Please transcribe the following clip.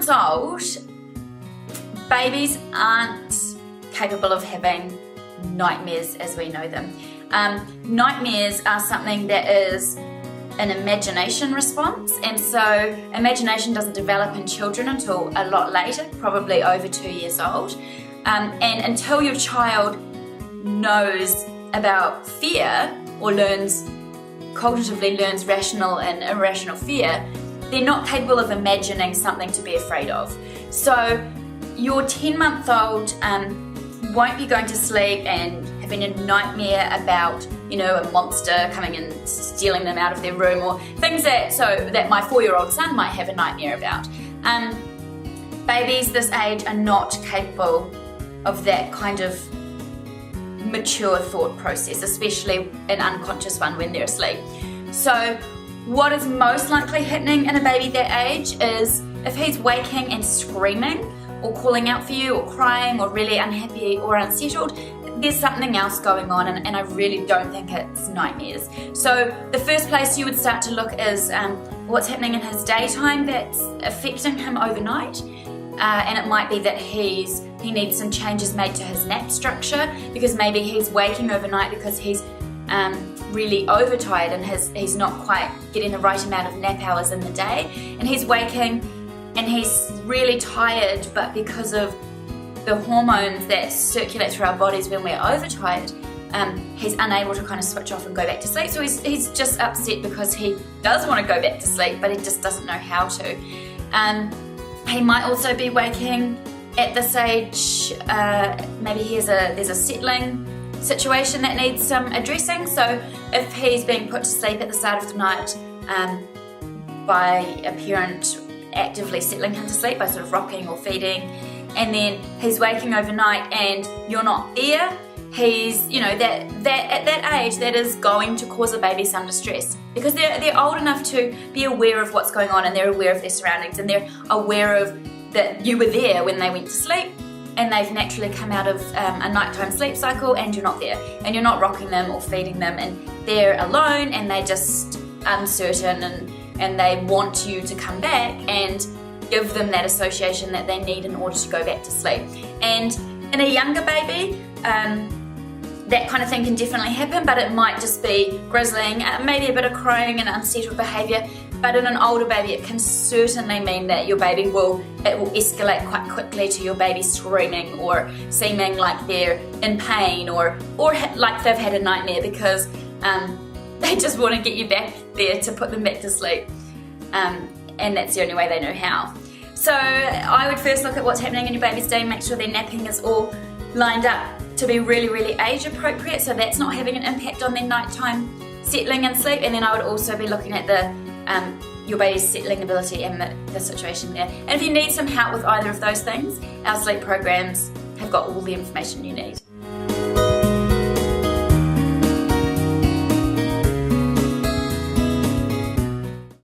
months old, babies aren't capable of having nightmares as we know them. Nightmares are something that is an imagination response, and so imagination doesn't develop in children until a lot later, probably over 2 years old. And until your child knows about fear or cognitively learns rational and irrational fear, they're not capable of imagining something to be afraid of. So your 10-month-old won't be going to sleep and having a nightmare about, a monster coming and stealing them out of their room, or things that my 4-year-old son might have a nightmare about. Babies this age are not capable of that kind of mature thought process, especially an unconscious one when they're asleep. So what is most likely happening in a baby that age is if he's waking and screaming or calling out for you or crying or really unhappy or unsettled, there's something else going on, and I really don't think it's nightmares. So the first place you would start to look is what's happening in his daytime that's affecting him overnight. And it might be that he needs some changes made to his nap structure, because maybe he's waking overnight because he's really overtired and he's not quite getting the right amount of nap hours in the day, and he's waking and he's really tired, but because of the hormones that circulate through our bodies when we're overtired, he's unable to kind of switch off and go back to sleep. So he's just upset because he does want to go back to sleep, but he just doesn't know how to. He might also be waking at this age, maybe there's a settling situation that needs some addressing. So if he's being put to sleep at the start of the night by a parent actively settling him to sleep by sort of rocking or feeding, and then he's waking overnight and you're not there, he's, that at that age, that is going to cause a baby some distress, because they're old enough to be aware of what's going on, and they're aware of their surroundings, and they're aware of that you were there when they went to sleep, and they've naturally come out of a nighttime sleep cycle, and you're not there, and you're not rocking them or feeding them, and they're alone, and they're just uncertain, and they want you to come back and give them that association that they need in order to go back to sleep. And in a younger baby, that kind of thing can definitely happen, but it might just be grizzling, maybe a bit of crying and unsettled behaviour. But in an older baby, it can certainly mean that your baby will escalate quite quickly to your baby screaming or seeming like they're in pain or like they've had a nightmare, because they just want to get you back there to put them back to sleep. And that's the only way they know how. So I would first look at what's happening in your baby's day, make sure their napping is all lined up to be really, really age appropriate, so that's not having an impact on their nighttime settling and sleep. And then I would also be looking at your baby's settling ability and the situation there. And if you need some help with either of those things, our sleep programs have got all the information you need.